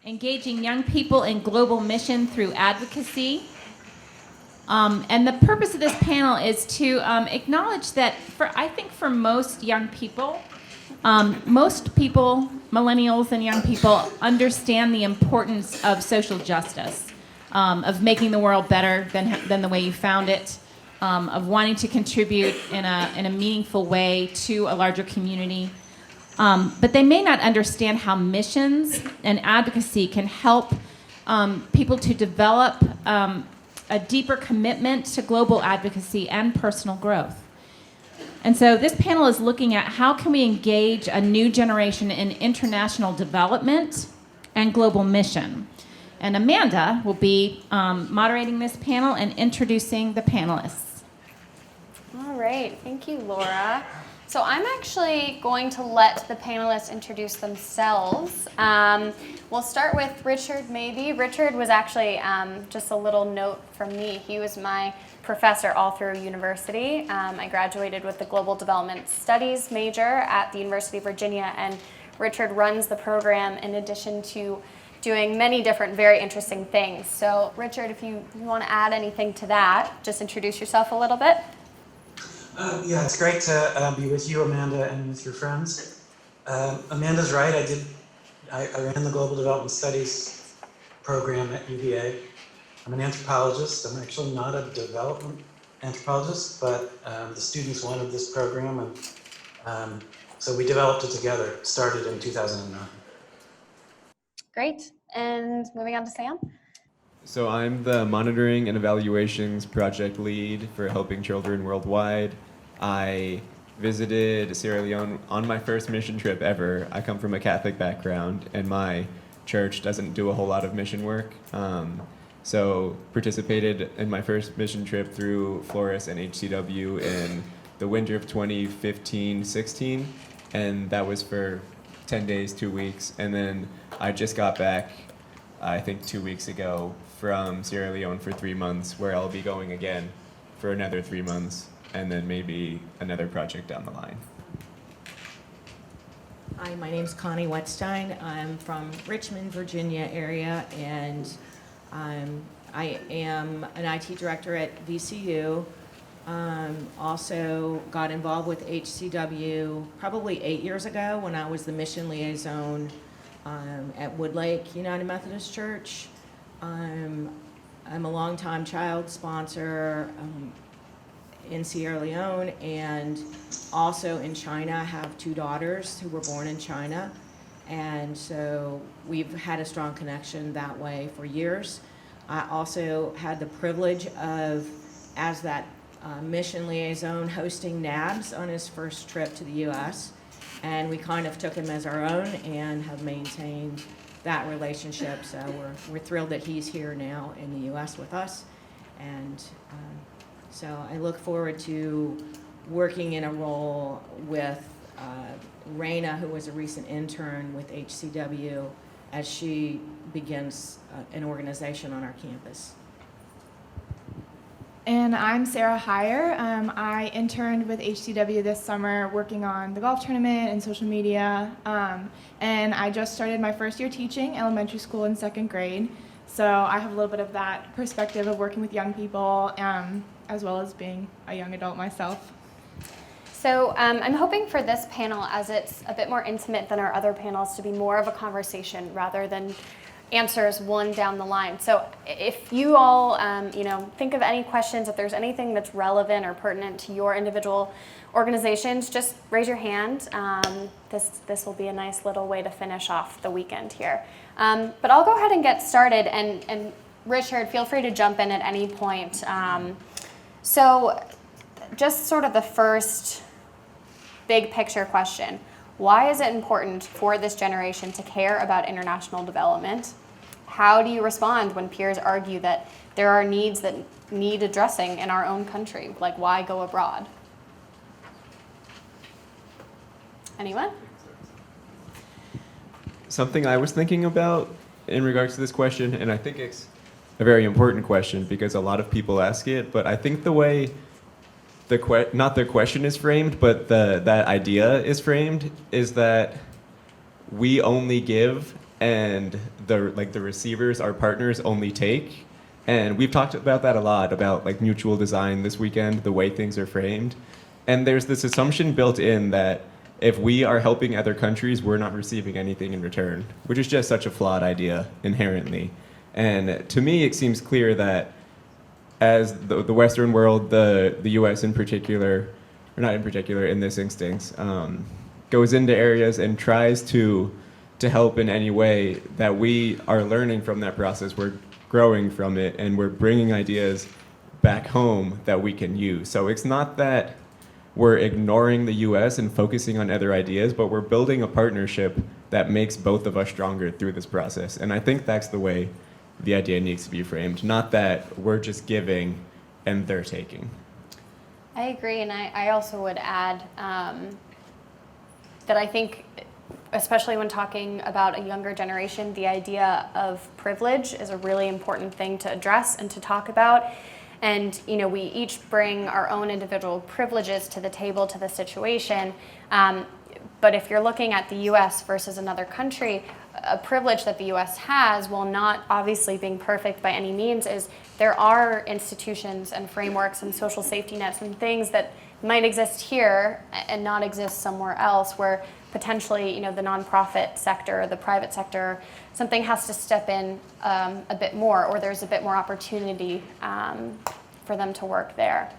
engaging young people in global mission through advocacy. And the purpose of this panel is to acknowledge that I think for most young people, millennials and young people, understand the importance of social justice, of making the world better than the way you found it, of wanting to contribute in a meaningful way to a larger community. But they may not understand how missions and advocacy can help people to develop a deeper commitment to global advocacy and personal growth. And so this panel is looking at how can we engage a new generation in international development and global mission. And Amanda will be moderating this panel and introducing the panelists. All right, thank you, Laura. So I'm actually going to let the panelists introduce themselves. We'll start with Richard, maybe. Richard was actually, just a little note from me, he was my professor all through university. I graduated with the Global Development Studies major at the University of Virginia, and Richard runs the program in addition to doing many different very interesting things. So Richard, if you want to add anything to that, just introduce yourself a little bit. Yeah, it's great to be with you, Amanda, and with your friends. Amanda's right. I ran the Global Development Studies program at UVA. I'm an anthropologist. I'm actually not a development anthropologist, but the students wanted this program, and so we developed it together. It started in 2009. Great. And moving on to Sam. So I'm the monitoring and evaluations project lead for Helping Children Worldwide. I visited Sierra Leone on my first mission trip ever. I come from a Catholic background, and my church doesn't do a whole lot of mission work. So participated in my first mission trip through Flores and HCW in the winter of 2015-16, and that was for 10 days, 2 weeks. And then I just got back, I think 2 weeks ago, from Sierra Leone for 3 months, where I'll be going again for another 3 months, and then maybe another project down the line. Hi, my name's Connie Wetstein. I'm from Richmond, Virginia area, and I am an IT director at VCU. Also got involved with HCW probably 8 years ago when I was the mission liaison at Woodlake United Methodist Church. I'm a longtime child sponsor in Sierra Leone, and also in China. I have 2 daughters who were born in China, and so we've had a strong connection that way for years. I also had the privilege of, as that mission liaison, hosting Nabs on his first trip to the U.S., and we kind of took him as our own and have maintained that relationship. So we're thrilled that he's here now in the U.S. with us, and so I look forward to working in a role with Raina, who was a recent intern with HCW, as she begins an organization on our campus. And I'm Sarah Heyer. I interned with HCW this summer working on the golf tournament and social media. And I just started my first year teaching elementary school in 2nd grade. So I have a little bit of that perspective of working with young people, as well as being a young adult myself. So I'm hoping for this panel, as it's a bit more intimate than our other panels, to be more of a conversation rather than answers one down the line. So if you all think of any questions, if there's anything that's relevant or pertinent to your individual organizations, just raise your hand. This will be a nice little way to finish off the weekend here. But I'll go ahead and get started, and Richard, feel free to jump in at any point. So just sort of the first big picture question. Why is it important for this generation to care about international development? How do you respond when peers argue that there are needs that need addressing in our own country? Like, why go abroad? Anyone? Something I was thinking about in regards to this question, and I think it's a very important question because a lot of people ask it, but I think the way not the question is framed, but that idea is framed, is that we only give and the receivers, our partners, only take. And we've talked about that a lot, about like mutual design this weekend, the way things are framed. And there's this assumption built in that if we are helping other countries, we're not receiving anything in return, which is just such a flawed idea inherently. And to me, it seems clear that as the Western world, the US in particular, or not in particular in this instance, goes into areas and tries to help in any way, that we are learning from that process, we're growing from it, and we're bringing ideas back home that we can use. So it's not that we're ignoring the US and focusing on other ideas, but we're building a partnership that makes both of us stronger through this process. And I think that's the way the idea needs to be framed, not that we're just giving and they're taking. I agree, and I also would add that I think, especially when talking about a younger generation, the idea of privilege is a really important thing to address and to talk about. And we each bring our own individual privileges to the table, to the situation. But if you're looking at the U.S. versus another country, a privilege that the U.S. has, while not obviously being perfect by any means, is there are institutions and frameworks and social safety nets and things that might exist here and not exist somewhere else, where potentially, the nonprofit sector, the private sector, something has to step in a bit more, or there's a bit more opportunity for them to work there.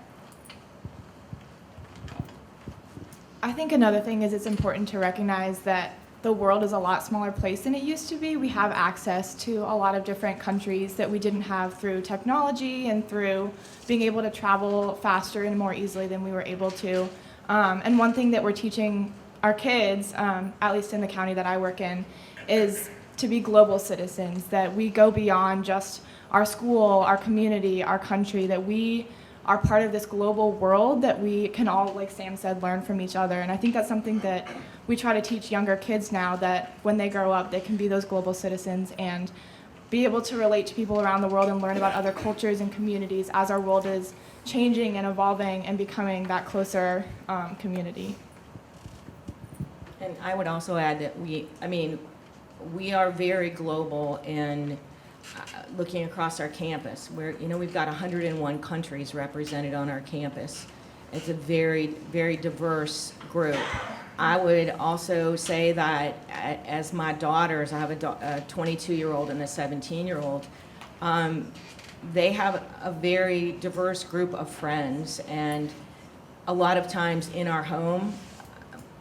I think another thing is it's important to recognize that the world is a lot smaller place than it used to be. We have access to a lot of different countries that we didn't have through technology and through being able to travel faster and more easily than we were able to. And one thing that we're teaching our kids, at least in the county that I work in, is to be global citizens, that we go beyond just our school, our community, our country, that we are part of this global world that we can all, like Sam said, learn from each other. And I think that's something that we try to teach younger kids now, that when they grow up, they can be those global citizens and be able to relate to people around the world and learn about other cultures and communities as our world is changing and evolving and becoming that closer community. And I would also add that we are very global in looking across our campus, where we've got 101 countries represented on our campus. It's a very, very diverse group. I would also say that as my daughters, I have a 22-year-old and a 17-year-old, they have a very diverse group of friends, and a lot of times in our home,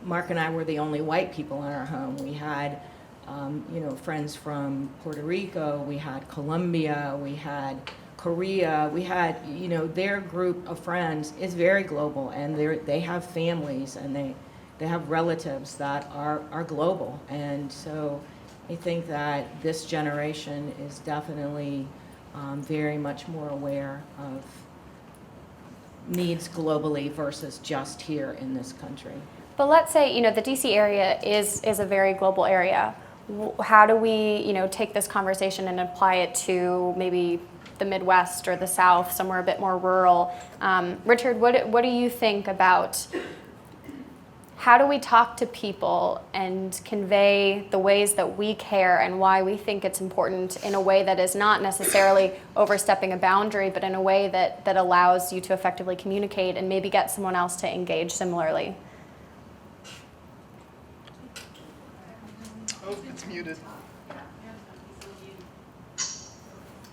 Mark and I were the only white people in our home. We had friends from Puerto Rico, we had Colombia, we had Korea, we had, their group of friends is very global, and they have families, and they have relatives that are global. And so I think that this generation is definitely very much more aware of needs globally versus just here in this country. But let's say, the DC area is a very global area. How do we, take this conversation and apply it to maybe the Midwest or the South, somewhere a bit more rural? Richard, what do you think about how do we talk to people and convey the ways that we care and why we think it's important in a way that is not necessarily overstepping a boundary, but in a way that allows you to effectively communicate and maybe get someone else to engage similarly? Oh, it's muted.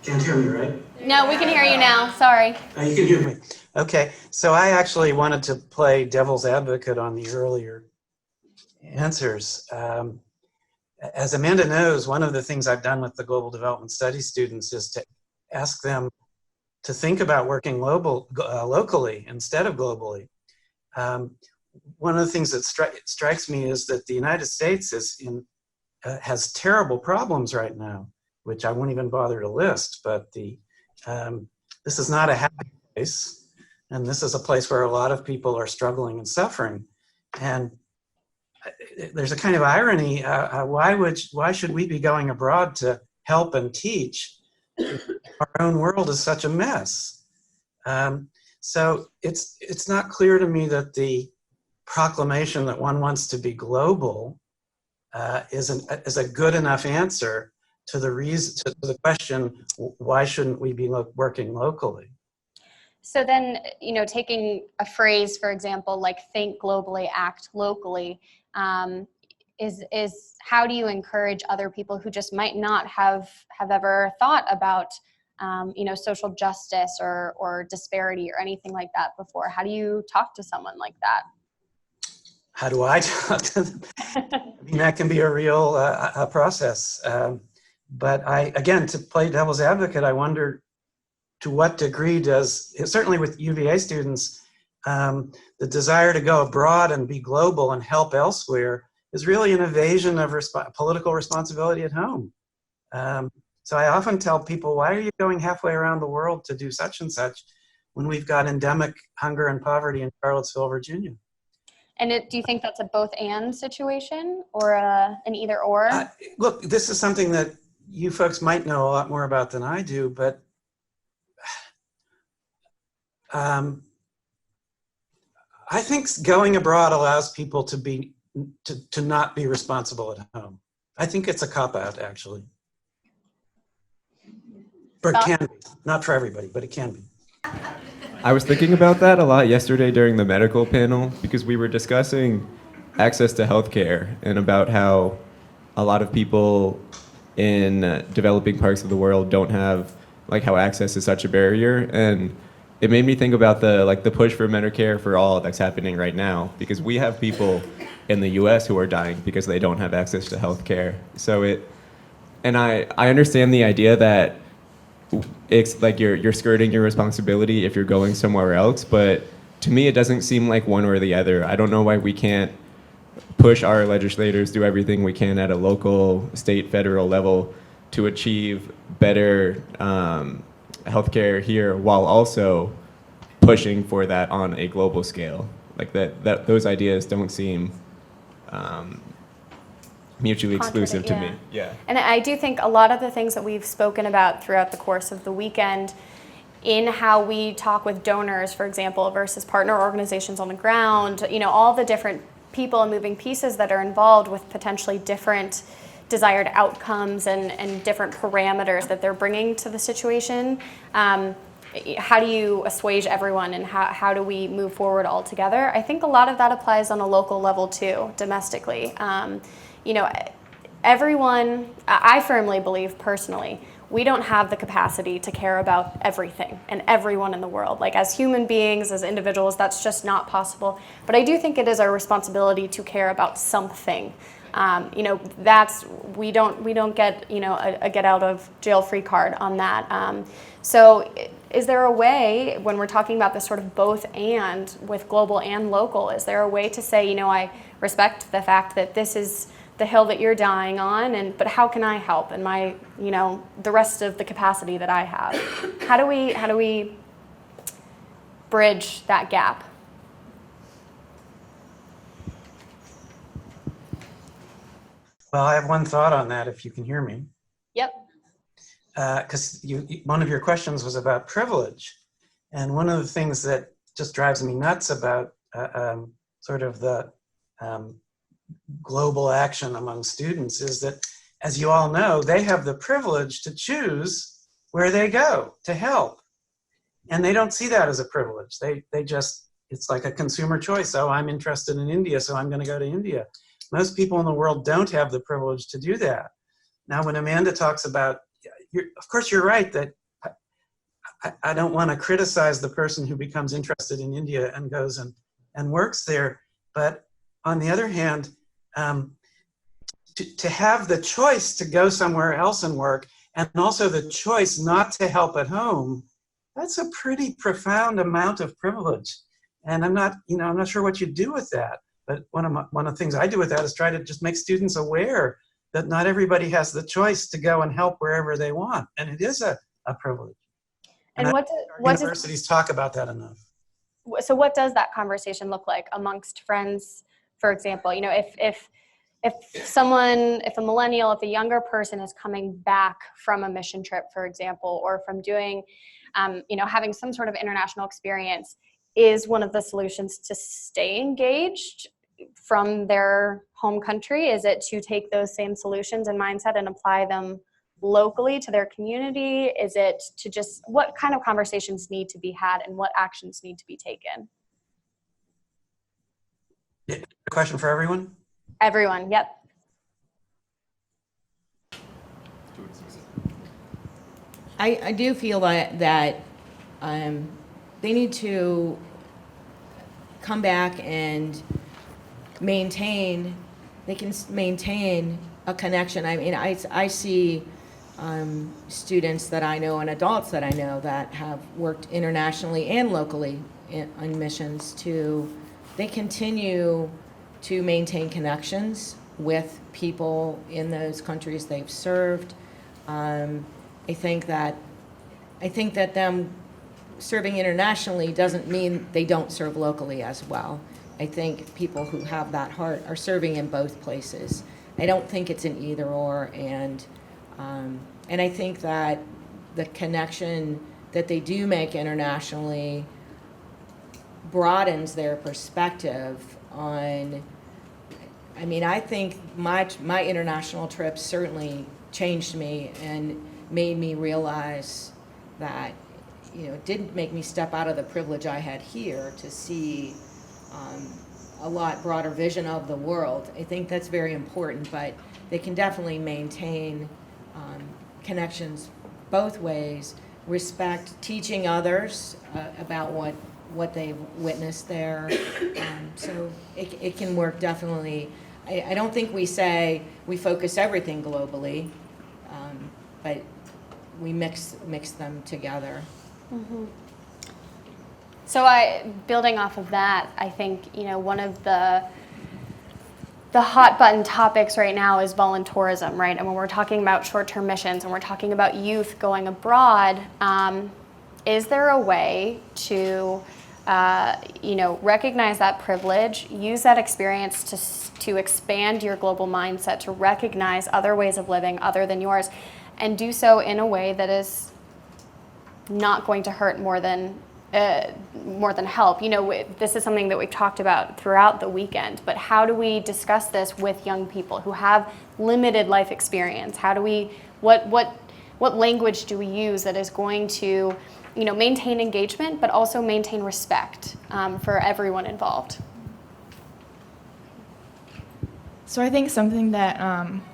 Can't hear me, right? No, we can hear you now. Sorry. Oh, you can hear me. Okay, so I actually wanted to play devil's advocate on the earlier answers. As Amanda knows, one of the things I've done with the Global Development Studies students is to ask them to think about working locally instead of globally. One of the things that strikes me is that the United States has terrible problems right now, which I won't even bother to list, but this is not a happy place. And this is a place where a lot of people are struggling and suffering. And there's a kind of irony. Why should we be going abroad to help and teach? Our own world is such a mess. So it's not clear to me that the proclamation that one wants to be global is a good enough answer to the reason, to the question, why shouldn't we be working locally? So then, taking a phrase, for example, like think globally, act locally, is how do you encourage other people who just might not have ever thought about, social justice or disparity or anything like that before? How do you talk to someone like that? How do I talk to them? I mean, that can be a real a process. But again, to play devil's advocate, I wonder to what degree does, certainly with UVA students, the desire to go abroad and be global and help elsewhere is really an evasion of political responsibility at home. So I often tell people, why are you going halfway around the world to do such and such when we've got endemic hunger and poverty in Charlottesville, Virginia? And do you think that's a both and situation or an either or? Look, this is something that you folks might know a lot more about than I do, but I think going abroad allows people to not be responsible at home. I think it's a cop-out, actually. Or it can be. Not for everybody, but it can be. I was thinking about that a lot yesterday during the medical panel because we were discussing access to healthcare and about how a lot of people in developing parts of the world don't have, like, how access is such a barrier. And it made me think about the push for Medicare for all that's happening right now, because we have people in the US who are dying because they don't have access to healthcare. I understand the idea that it's like you're skirting your responsibility if you're going somewhere else, but to me it doesn't seem like one or the other. I don't know why we can't push our legislators, do everything we can at a local, state, federal level to achieve better healthcare here while also pushing for that on a global scale. Like that those ideas don't seem mutually exclusive to me. Yeah. And I do think a lot of the things that we've spoken about throughout the course of the weekend in how we talk with donors, for example, versus partner organizations on the ground, all the different people and moving pieces that are involved with potentially different desired outcomes and different parameters that they're bringing to the situation. How do you assuage everyone, and how do we move forward all together? I think a lot of that applies on a local level too, domestically. Everyone, I firmly believe personally, we don't have the capacity to care about everything and everyone in the world. Like, as human beings, as individuals, that's just not possible. But I do think it is our responsibility to care about something. We don't get, a get out of jail free card on that. So is there a way, when we're talking about this sort of both and with global and local, is there a way to say, I respect the fact that this is the hill that you're dying on, but how can I help in my, the rest of the capacity that I have? How do we bridge that gap? Well, I have one thought on that, if you can hear me. Yep. Because one of your questions was about privilege. And one of the things that just drives me nuts about sort of the global action among students is that, as you all know, they have the privilege to choose where they go to help. And they don't see that as a privilege. They just, it's like a consumer choice. Oh, I'm interested in India, so I'm going to go to India. Most people in the world don't have the privilege to do that. Now, when Amanda talks about, of course, you're right that I don't want to criticize the person who becomes interested in India and goes and works there. But on the other hand, to have the choice to go somewhere else and work, and also the choice not to help at home, that's a pretty profound amount of privilege. And I'm not sure what you do with that. But one of the things I do with that is try to just make students aware that not everybody has the choice to go and help wherever they want. And it is a privilege. And what universities talk about that enough. So what does that conversation look like amongst friends, for example? If a millennial, if a younger person is coming back from a mission trip, for example, or from doing, having some sort of international experience, is one of the solutions to stay engaged from their home country? Is it to take those same solutions and mindset and apply them locally to their community? Is it to just, what kind of conversations need to be had and what actions need to be taken? Yeah, a question for everyone? Everyone, yep. I do feel that they need to come back and maintain a connection. I mean, I see students that I know and adults that I know that have worked internationally and locally on missions they continue to maintain connections with people in those countries they've served. I think that them serving internationally doesn't mean they don't serve locally as well. I think people who have that heart are serving in both places. I don't think it's an either or, and I think that the connection that they do make internationally broadens their perspective on. I mean, I think my international trips certainly changed me and made me realize that, it didn't make me step out of the privilege I had here to see a lot broader vision of the world. I think that's very important, but they can definitely maintain connections both ways, respect, teaching others about what they've witnessed there. So it can work definitely. I don't think we say we focus everything globally, but we mix them together. Mm-hmm. So building off of that, I think, one of the hot button topics right now is volunteerism, right? And when we're talking about short-term missions and we're talking about youth going abroad, is there a way to, recognize that privilege, use that experience to expand your global mindset, to recognize other ways of living other than yours, and do so in a way that is not going to hurt more than help? This is something that we've talked about throughout the weekend, but how do we discuss this with young people who have limited life experience? How do we, what language do we use that is going to, maintain engagement, but also maintain respect for everyone involved? So I think something that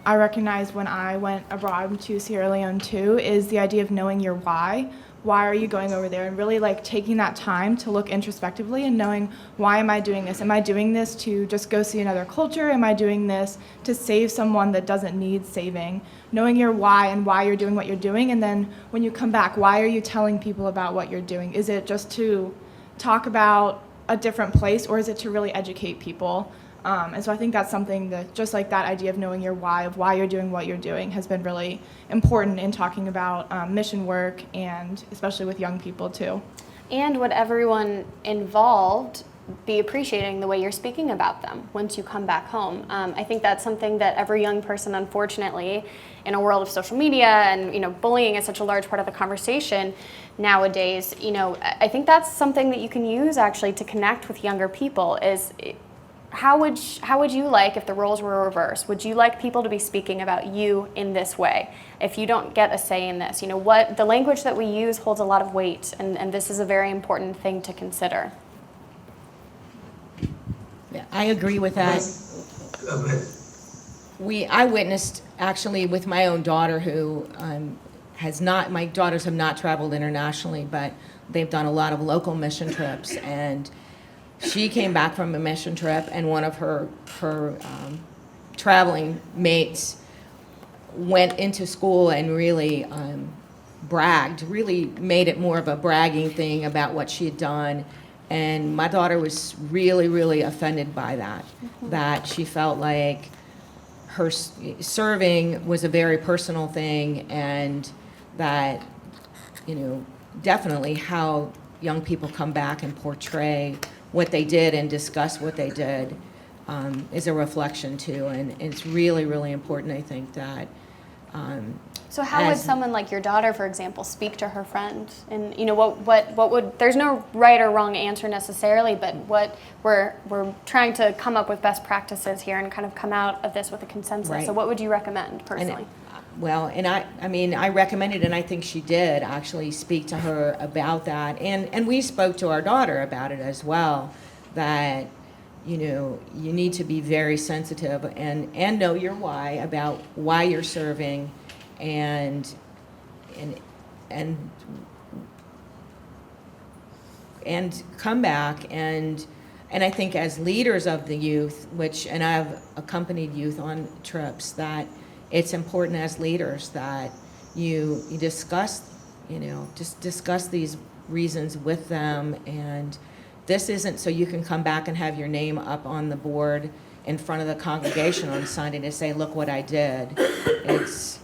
I recognized when I went abroad to Sierra Leone too is the idea of knowing your why. Why are you going over there? And really taking that time to look introspectively and knowing, why am I doing this? Am I doing this to just go see another culture? Am I doing this to save someone that doesn't need saving? Knowing your why and why you're doing what you're doing. And then when you come back, why are you telling people about what you're doing? Is it just to talk about a different place, or is it to really educate people? And so I think that's something that, just like that idea of knowing your why, of why you're doing what you're doing, has been really important in talking about mission work, and especially with young people too. And would everyone involved be appreciating the way you're speaking about them once you come back home? I think that's something that every young person, unfortunately, in a world of social media and bullying is such a large part of the conversation nowadays. I think that's something that you can use actually to connect with younger people. How would you like if the roles were reversed? Would you like people to be speaking about you in this way? If you don't get a say in this, what the language that we use holds a lot of weight, and this is a very important thing to consider. Yeah, I agree with that. Go ahead. I witnessed actually with my own daughter, who my daughters have not traveled internationally, but they've done a lot of local mission trips, and she came back from a mission trip, and one of her traveling mates went into school and really bragged, really made it more of a bragging thing about what she had done. And my daughter was really, really offended by that, that she felt like her serving was a very personal thing, and that, definitely how young people come back and portray what they did and discuss what they did is a reflection too. And it's really, really important, I think, that So how would someone like your daughter, for example, speak to her friend? And what would, there's no right or wrong answer necessarily, but what we're trying to come up with best practices here and kind of come out of this with a consensus. Right. So what would you recommend personally? I recommended, and I think she did actually speak to her about that. And we spoke to our daughter about it as well, that, you need to be very sensitive and know your why, about why you're serving, and come back, and I think as leaders of the youth, and I have accompanied youth on trips, that it's important as leaders that you discuss, just discuss these reasons with them. And this isn't so you can come back and have your name up on the board in front of the congregation on Sunday to say, look what I did. It's,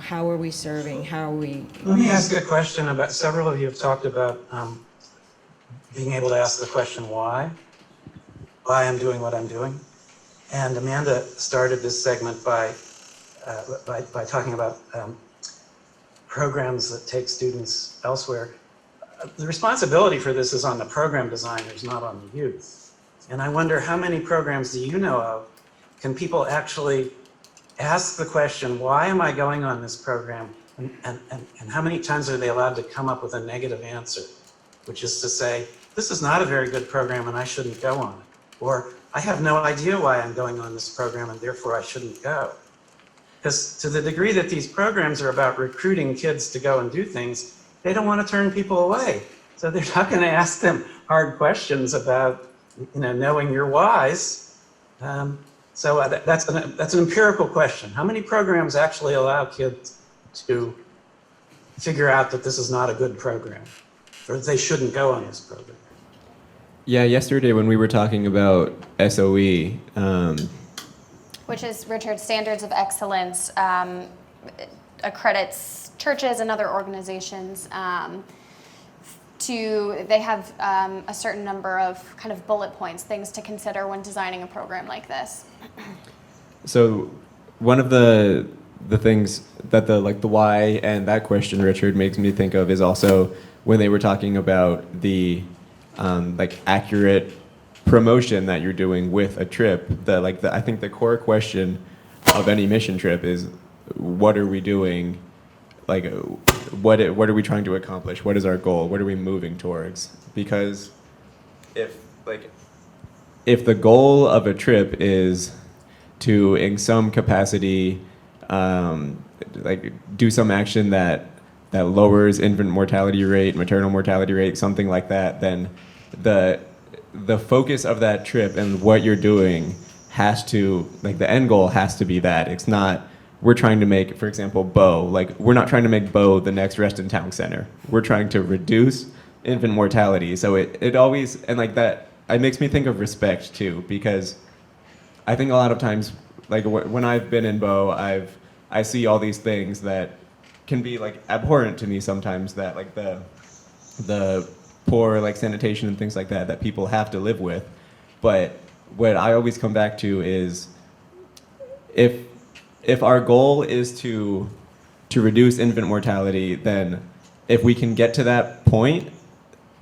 how are we serving? How are we? Let me ask you a question about, several of you have talked about being able to ask the question why I'm doing what I'm doing. And Amanda started this segment by talking about programs that take students elsewhere. The responsibility for this is on the program designers, not on the youth. And I wonder, how many programs do you know of can people actually ask the question, why am I going on this program? And how many times are they allowed to come up with a negative answer, which is to say, this is not a very good program and I shouldn't go on it. Or, I have no idea why I'm going on this program and therefore I shouldn't go. Because to the degree that these programs are about recruiting kids to go and do things, they don't want to turn people away. So they're not going to ask them hard questions about, knowing your whys. So that's an empirical question. How many programs actually allow kids to figure out that this is not a good program, or that they shouldn't go on this program? Yeah, yesterday when we were talking about SOE, Which is, Richard, Standards of Excellence, accredits churches and other organizations they have a certain number of kind of bullet points, things to consider when designing a program like this. So one of the things that the why and that question, Richard, makes me think of is also when they were talking about the accurate promotion that you're doing with a trip. I think the core question of any mission trip is, what are we doing? What are we trying to accomplish? What is our goal? What are we moving towards? Because if the goal of a trip is to, in some capacity, do some action that lowers infant mortality rate, maternal mortality rate, something like that, then the focus of that trip and what you're doing has to, the end goal has to be that. It's not, we're trying to make, for example, Bo, we're not trying to make Bo the next Rest in Town Center. We're trying to reduce infant mortality. So it always, and that, it makes me think of respect too, because I think a lot of times, when I've been in Bo, I see all these things that can be abhorrent to me sometimes, that the poor sanitation and things like that people have to live with. But what I always come back to is, if our goal is to reduce infant mortality, then if we can get to that point,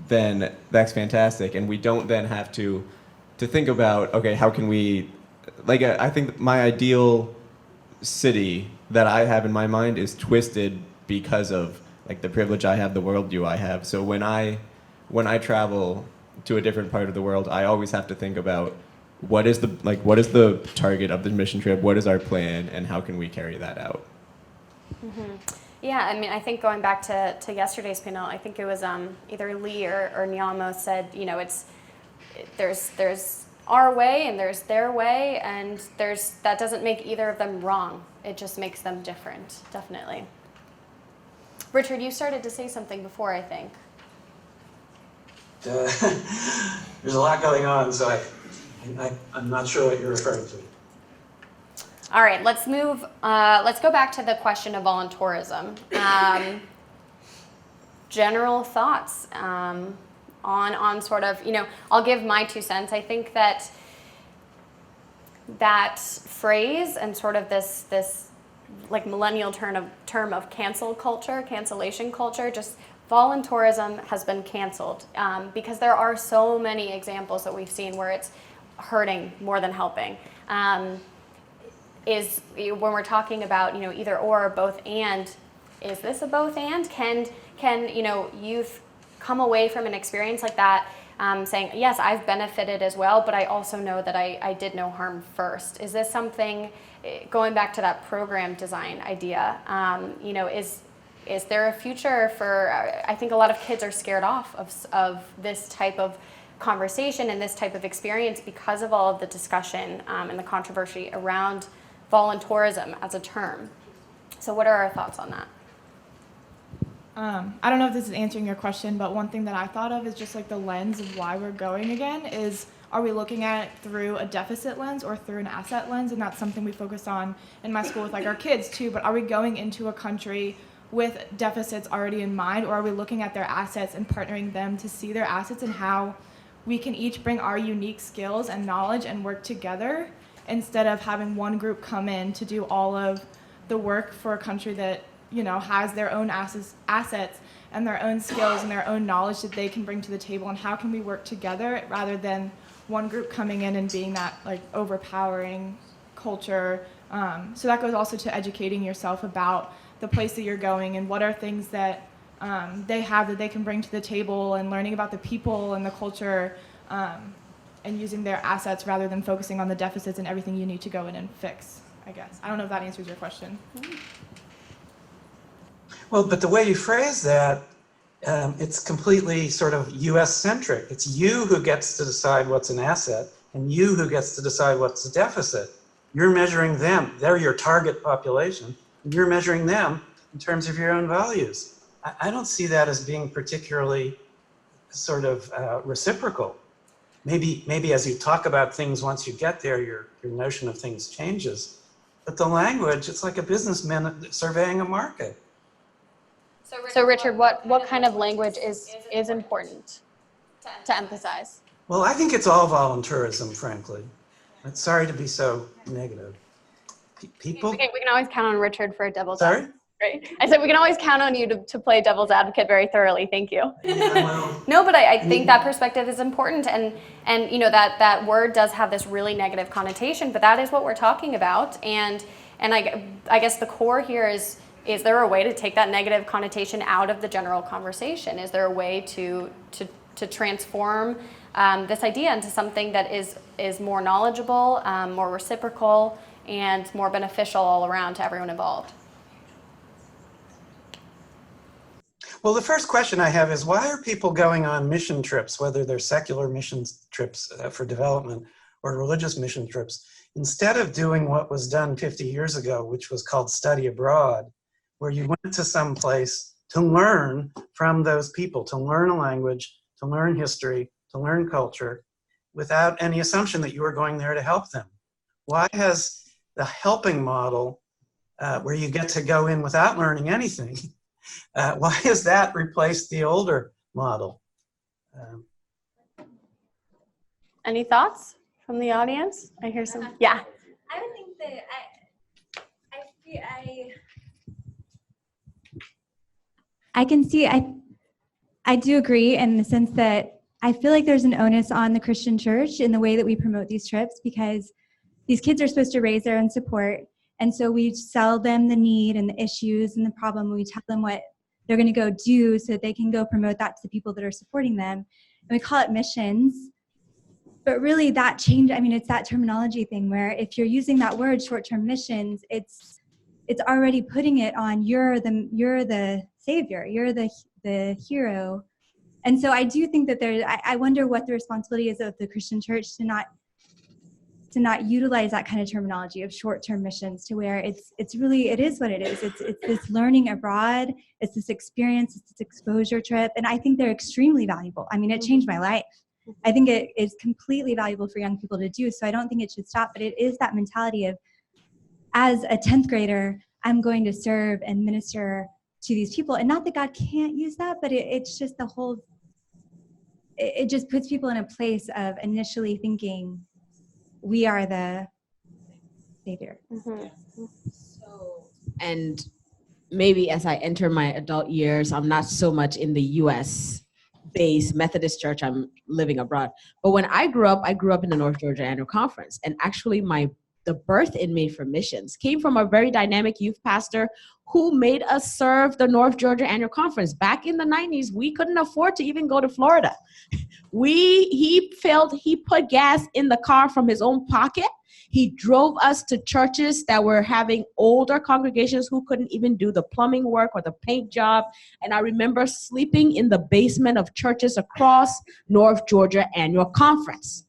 then that's fantastic. And we don't then have to think about, okay, how can we, I think my ideal city that I have in my mind is twisted because of the privilege I have, the worldview I have. So when I travel to a different part of the world, I always have to think about, what is the target of the mission trip? What is our plan, and how can we carry that out? Mm-hmm. Yeah, I think going back to yesterday's panel, I think it was either Lee or Nyamo said, there's our way and there's their way, and that doesn't make either of them wrong. It just makes them different, definitely. Richard, you started to say something before, I think. There's a lot going on, so I'm not sure what you're referring to. All right, let's move. Let's go back to the question of voluntourism. General thoughts on sort of, I'll give my 2 cents. I think that phrase and sort of this like millennial term of cancel culture, cancellation culture. Just volunteerism has been canceled because there are so many examples that we've seen where it's hurting more than helping. Is when we're talking about either or, both and, is this a both and? Can youth come away from an experience like that saying, yes, I've benefited as well, but I also know that I did no harm first? Is this something, going back to that program design idea, is there a future for, I think a lot of kids are scared off of this type of conversation and this type of experience because of all of the discussion and the controversy around volunteerism as a term. So what are our thoughts on that? I don't know if this is answering your question, but one thing that I thought of is just like the lens of why we're going again is, are we looking at it through a deficit lens or through an asset lens? And that's something we focus on in my school with like our kids too, but are we going into a country with deficits already in mind, or are we looking at their assets and partnering them to see their assets and how we can each bring our unique skills and knowledge and work together, instead of having one group come in to do all of the work for a country that has their own assets and their own skills and their own knowledge that they can bring to the table, and how can we work together rather than one group coming in and being that like overpowering culture. So that goes also to educating yourself about the place that you're going and what are things that they have that they can bring to the table, and learning about the people and the culture, and using their assets rather than focusing on the deficits and everything you need to go in and fix, I guess. I don't know if that answers your question. Well, but the way you phrase that, it's completely sort of US-centric. It's you who gets to decide what's an asset, and you who gets to decide what's a deficit. You're measuring them. They're your target population, and you're measuring them in terms of your own values. I don't see that as being particularly sort of reciprocal. Maybe as you talk about things, once you get there, your notion of things changes. But the language, it's like a businessman surveying a market. So Richard, what kind of language is important to emphasize? Well, I think it's all volunteerism, frankly. I'm sorry to be so negative. People. We can always count on Richard for a devil's Sorry? advocate. Right. I said we can always count on you to play devil's advocate very thoroughly. Thank you. Yeah, well, No, but I think that perspective is important, and that word does have this really negative connotation, but that is what we're talking about, and I guess the core here is there a way to take that negative connotation out of the general conversation? Is there a way to transform this idea into something that is more knowledgeable, more reciprocal, and more beneficial all around to everyone involved? Well, the first question I have is, why are people going on mission trips, whether they're secular mission trips for development or religious mission trips, instead of doing what was done 50 years ago, which was called study abroad, where you went to some place to learn from those people, to learn a language, to learn history, to learn culture, without any assumption that you were going there to help them? Why has the helping model, where you get to go in without learning anything, why has that replaced the older model? Any thoughts from the audience? I hear some. Yeah. I would think that I can see, I do agree in the sense that I feel like there's an onus on the Christian church in the way that we promote these trips, because these kids are supposed to raise their own support. And so we sell them the need and the issues and the problem. We tell them what they're going to go do so that they can go promote that to the people that are supporting them. And we call it missions. But really that change, it's that terminology thing where if you're using that word short-term missions, it's already putting it on you're the savior, you're the hero. And so I do think that I wonder what the responsibility is of the Christian church to not utilize that kind of terminology of short-term missions, to where it is what it is. It's this learning abroad, it's this experience, it's this exposure trip, and I think they're extremely valuable. It changed my life. I think it is completely valuable for young people to do, so I don't think it should stop, but it is that mentality of, as a 10th grader, I'm going to serve and minister to these people, and not that God can't use that, but it's just it just puts people in a place of initially thinking, we are the savior. Mm-hmm. So and maybe as I enter my adult years, I'm not so much in the US based Methodist church, I'm living abroad. But when I grew up in the North Georgia Annual Conference. And actually the birth in me for missions came from a very dynamic youth pastor who made us serve the North Georgia Annual Conference. Back in the 90s, we couldn't afford to even go to Florida. He put gas in the car from his own pocket. He drove us to churches that were having older congregations who couldn't even do the plumbing work or the paint job. And I remember sleeping in the basement of churches across North Georgia Annual Conference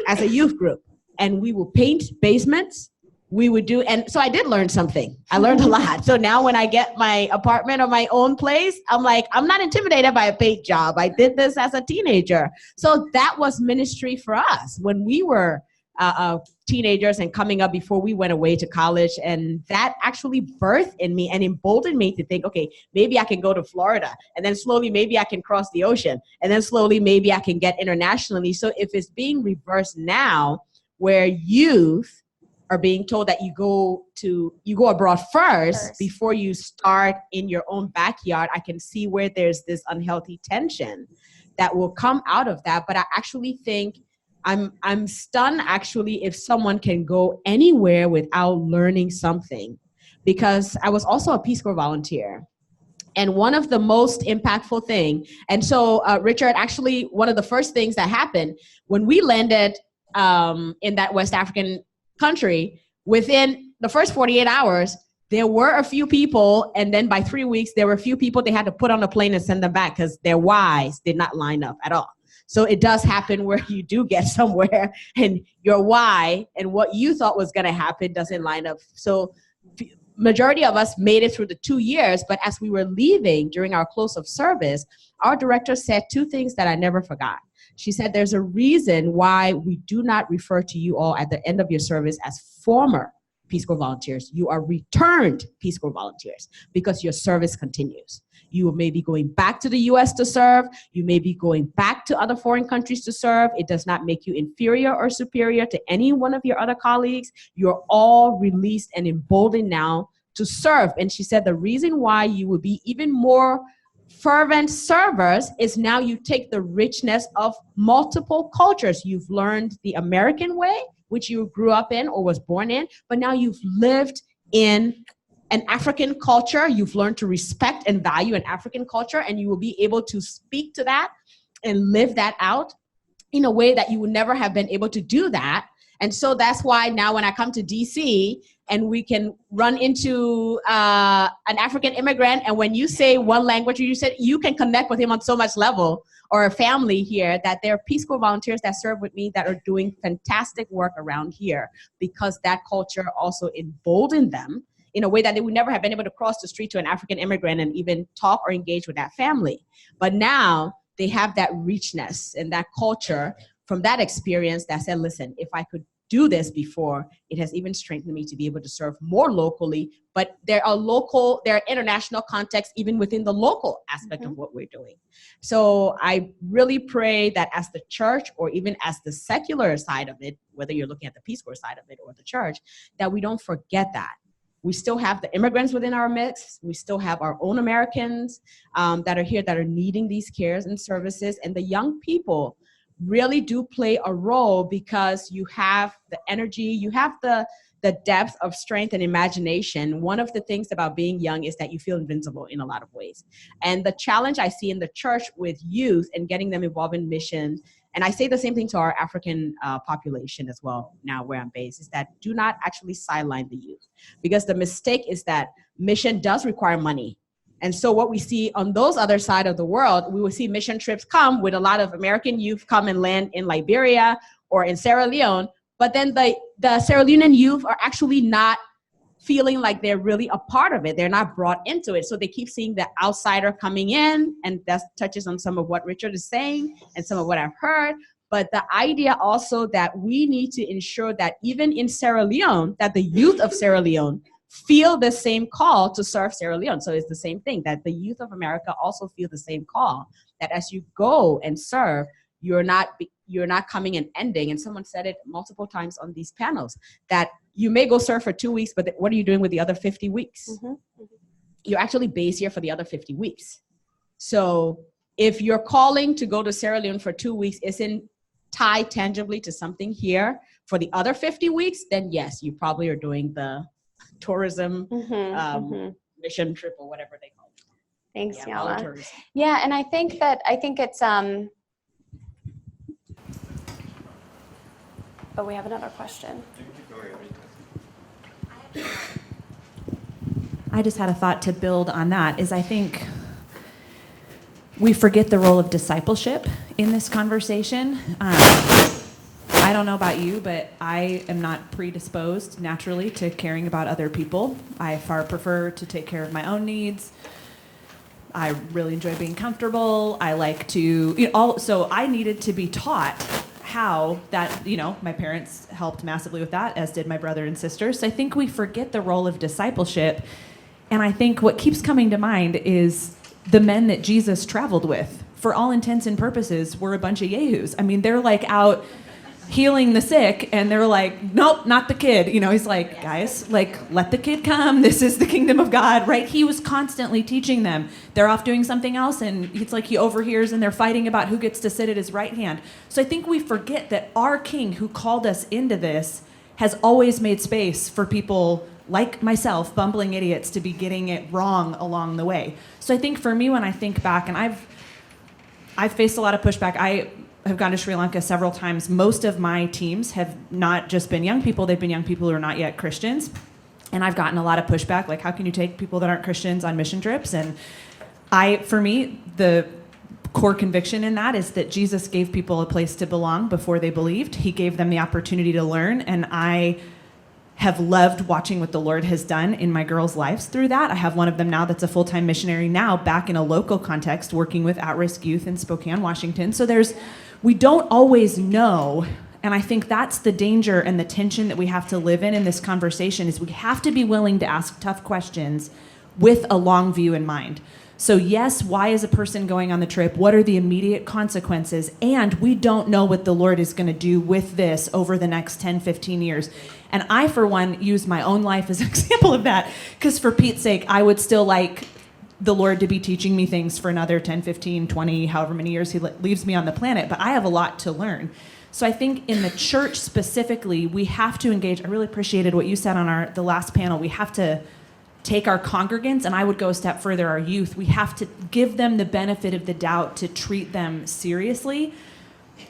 as a youth group. And we would paint basements. We would do, and so I did learn something. I learned a lot. So now when I get my apartment or my own place, I'm like, I'm not intimidated by a paint job. I did this as a teenager. So that was ministry for us when we were teenagers and coming up before we went away to college. And that actually birthed in me and emboldened me to think, okay, maybe I can go to Florida. And then slowly, maybe I can cross the ocean. And then slowly, maybe I can get internationally. So if it's being reversed now, where youth are being told that you go abroad first before you start in your own backyard, I can see where there's this unhealthy tension that will come out of that. But I actually think I'm stunned actually if someone can go anywhere without learning something, because I was also a Peace Corps volunteer. And one of the most impactful thing, and so Richard, actually one of the first things that happened when we landed in that West African country, within the first 48 hours, there were a few people, and then by 3 weeks, there were a few people they had to put on a plane and send them back because their whys did not line up at all. So it does happen where you do get somewhere and your why and what you thought was going to happen doesn't line up. So majority of us made it through the 2 years, but as we were leaving during our close of service, our director said two things that I never forgot. She said, there's a reason why we do not refer to you all at the end of your service as former Peace Corps volunteers. You are returned Peace Corps volunteers because your service continues. You may be going back to the US to serve. You may be going back to other foreign countries to serve. It does not make you inferior or superior to any one of your other colleagues. You're all released and emboldened now to serve. And she said the reason why you will be even more fervent servers is now you take the richness of multiple cultures. You've learned the American way, which you grew up in or was born in, but now you've lived in an African culture. You've learned to respect and value an African culture, and you will be able to speak to that and live that out in a way that you would never have been able to do that. And so that's why now when I come to DC and we can run into an African immigrant, and when you say one language, you can connect with him on so much level, or a family here, that there are Peace Corps volunteers that serve with me that are doing fantastic work around here because that culture also emboldened them in a way that they would never have been able to cross the street to an African immigrant and even talk or engage with that family. But now they have that richness and that culture from that experience that said, listen, if I could do this before, it has even strengthened me to be able to serve more locally. But there are international contexts even within the local aspect of what we're doing. So I really pray that as the church, or even as the secular side of it, whether you're looking at the Peace Corps side of it or the church, that we don't forget that. We still have the immigrants within our midst. We still have our own Americans that are here that are needing these cares and services. And the young people really do play a role because you have the energy, you have the depth of strength and imagination. One of the things about being young is that you feel invincible in a lot of ways. And the challenge I see in the church with youth and getting them involved in mission, and I say the same thing to our African population as well now where I'm based, is that do not actually sideline the youth. Because the mistake is that mission does require money. And so what we see on those other side of the world, we will see mission trips come with a lot of American youth come and land in Liberia or in Sierra Leone, but then the Sierra Leonean youth are actually not feeling like they're really a part of it. They're not brought into it. So they keep seeing the outsider coming in, and that touches on some of what Richard is saying and some of what I've heard. But the idea also that we need to ensure that even in Sierra Leone, that the youth of Sierra Leone feel the same call to serve Sierra Leone. So it's the same thing, that the youth of America also feel the same call, that as you go and serve, you're not coming and ending. And someone said it multiple times on these panels, that you may go serve for 2 weeks, but what are you doing with the other 50 weeks? You're actually based here for the other 50 weeks. So if you're calling to go to Sierra Leone for 2 weeks isn't tied tangibly to something here for the other 50 weeks, then yes, you probably are doing the tourism mission trip or whatever they call it. Thanks, Yeah, Yana. volunteers. Yeah, and I think it's oh, we have another question. I just had a thought to build on that, is I think we forget the role of discipleship in this conversation. I don't know about you, but I am not predisposed naturally to caring about other people. I far prefer to take care of my own needs. I really enjoy being comfortable. I like to, so I needed to be taught how that, my parents helped massively with that, as did my brother and sister. So I think we forget the role of discipleship. And I think what keeps coming to mind is the men that Jesus traveled with, for all intents and purposes, were a bunch of yahoos. I mean, they're like out healing the sick, and they're like, nope, not the kid. He's like, guys, let the kid come. This is the kingdom of God, right? He was constantly teaching them. They're off doing something else, and it's like he overhears, and they're fighting about who gets to sit at his right hand. So I think we forget that our King, who called us into this, has always made space for people like myself, bumbling idiots, to be getting it wrong along the way. So I think for me, when I think back, and I've faced a lot of pushback. I have gone to Sri Lanka several times. Most of my teams have not just been young people, they've been young people who are not yet Christians. And I've gotten a lot of pushback, like, how can you take people that aren't Christians on mission trips? And for me, the core conviction in that is that Jesus gave people a place to belong before they believed. He gave them the opportunity to learn, and I have loved watching what the Lord has done in my girls' lives through that. I have one of them now that's a full-time missionary now, back in a local context, working with at-risk youth in Spokane, Washington. So we don't always know, and I think that's the danger and the tension that we have to live in this conversation, is we have to be willing to ask tough questions with a long view in mind. So yes, why is a person going on the trip? What are the immediate consequences? And we don't know what the Lord is going to do with this over the next 10, 15 years. And I, for one, use my own life as an example of that, because for Pete's sake, I would still like the Lord to be teaching me things for another 10, 15, 20, however many years he leaves me on the planet, but I have a lot to learn. So I think in the church specifically, we have to engage. I really appreciated what you said on the last panel. We have to take our congregants, and I would go a step further, our youth, we have to give them the benefit of the doubt to treat them seriously.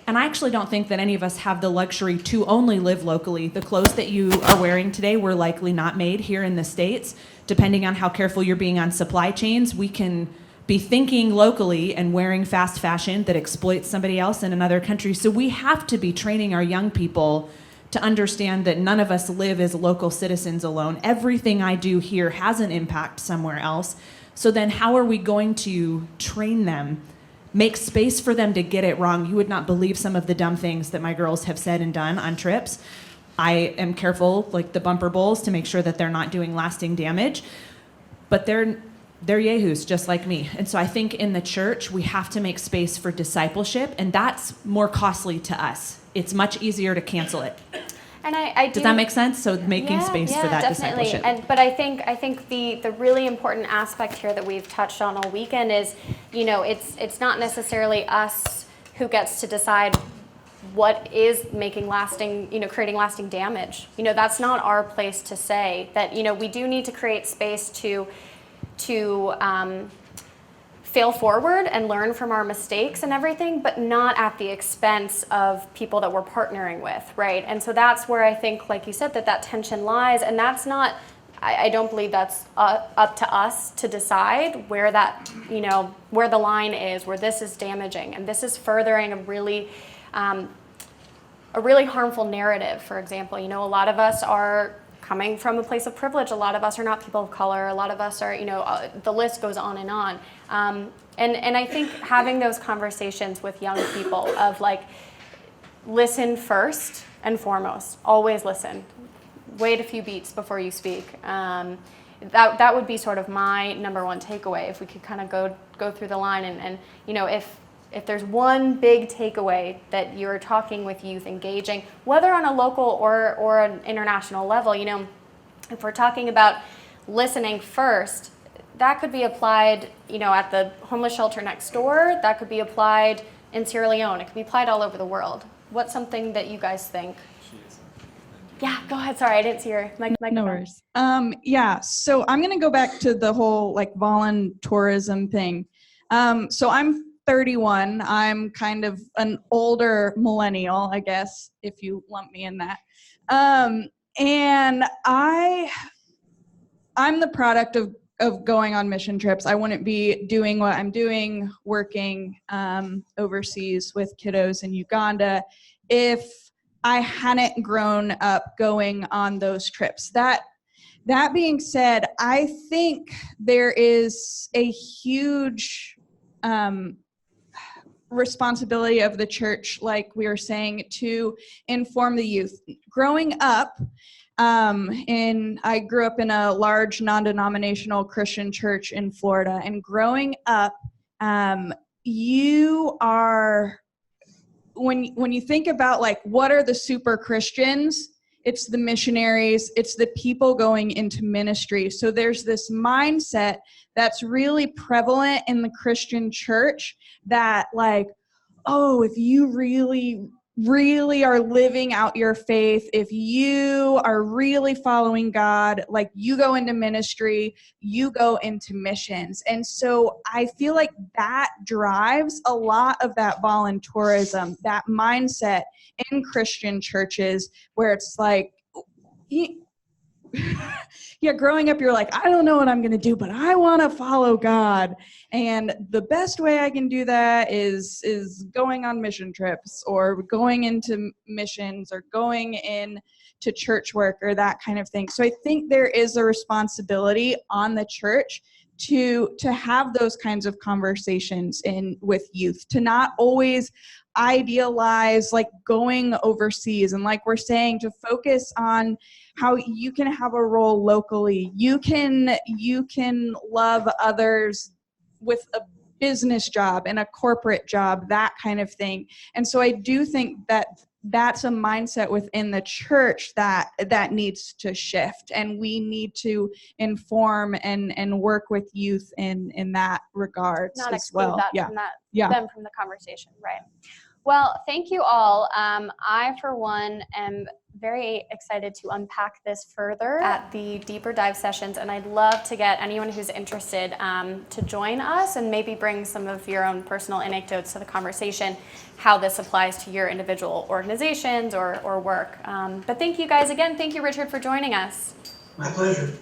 And I actually don't think that any of us have the luxury to only live locally. The clothes that you are wearing today were likely not made here in the States. Depending on how careful you're being on supply chains, we can be thinking locally and wearing fast fashion that exploits somebody else in another country. So we have to be training our young people to understand that none of us live as local citizens alone. Everything I do here has an impact somewhere else. So then how are we going to train them, make space for them to get it wrong? You would not believe some of the dumb things that my girls have said and done on trips. I am careful, like the bumper bowls, to make sure that they're not doing lasting damage. But they're yahoos just like me. And so I think in the church, we have to make space for discipleship, and that's more costly to us. It's much easier to cancel it. And I do, does that make sense? So making space for that definitely. discipleship. But I think the really important aspect here that we've touched on all weekend is, it's not necessarily us who gets to decide what is making lasting, creating lasting damage. That's not our place to say. That, we do need to create space to fail forward and learn from our mistakes and everything, but not at the expense of people that we're partnering with, right? And so that's where I think, like you said, that tension lies, and that's not, I don't believe that's up to us to decide where that, where the line is, where this is damaging, and this is furthering a really harmful narrative. For example, a lot of us are coming from a place of privilege. A lot of us are not people of color. A lot of us are, the list goes on and on. And I think having those conversations with young people of listen first and foremost. Always listen. Wait a few beats before you speak. That would be sort of my number one takeaway. If we could kind of go through the line and if if there's one big takeaway that you're talking with youth, engaging, whether on a local or an international level, you know, if we're talking about listening first, that could be applied, you know, at the homeless shelter next door. That could be applied in Sierra Leone. It could be applied all over the world. What's something that you guys think? Yeah, go ahead. Sorry, I didn't see your microphone. No worries. Yeah, so I'm going to go back to the whole like voluntourism thing. So I'm 31. I'm kind of an older millennial, I guess, if you lump me in that. And I'm the product of going on mission trips. I wouldn't be doing what I'm doing, working overseas with kiddos in Uganda, if I hadn't grown up going on those trips. That being said, I think there is a huge responsibility of the church, like we were saying, to inform the youth. Growing up, I grew up in a large non-denominational Christian church in Florida, and growing up, you are, when you think about like what are the super Christians, it's the missionaries, it's the people going into ministry. So there's this mindset that's really prevalent in the Christian church that like, oh, if you really are living out your faith, if you are really following God, like you go into ministry, you go into missions. And so I feel like that drives a lot of that voluntourism, that mindset in Christian churches where it's like, yeah, growing up, you're like, I don't know what I'm going to do, but I want to follow God. And the best way I can do that is going on mission trips or going into missions or going into church work or that kind of thing. So I think there is a responsibility on the church to have those kinds of conversations with youth, to not always idealize like going overseas, and like we're saying, to focus on how you can have a role locally. You can love others with a business job and a corporate job, that kind of thing. And so I do think that that's a mindset within the church that needs to shift, and we need to inform and work with youth in that regard Not as exclude well. that Yeah. from that Yeah. them from the conversation, right? Well, thank you all. I, for one, am very excited to unpack this further at the deeper dive sessions, and I'd love to get anyone who's interested to join us and maybe bring some of your own personal anecdotes to the conversation, how this applies to your individual organizations or work. But thank you guys again. Thank you, Richard, for joining us. My pleasure.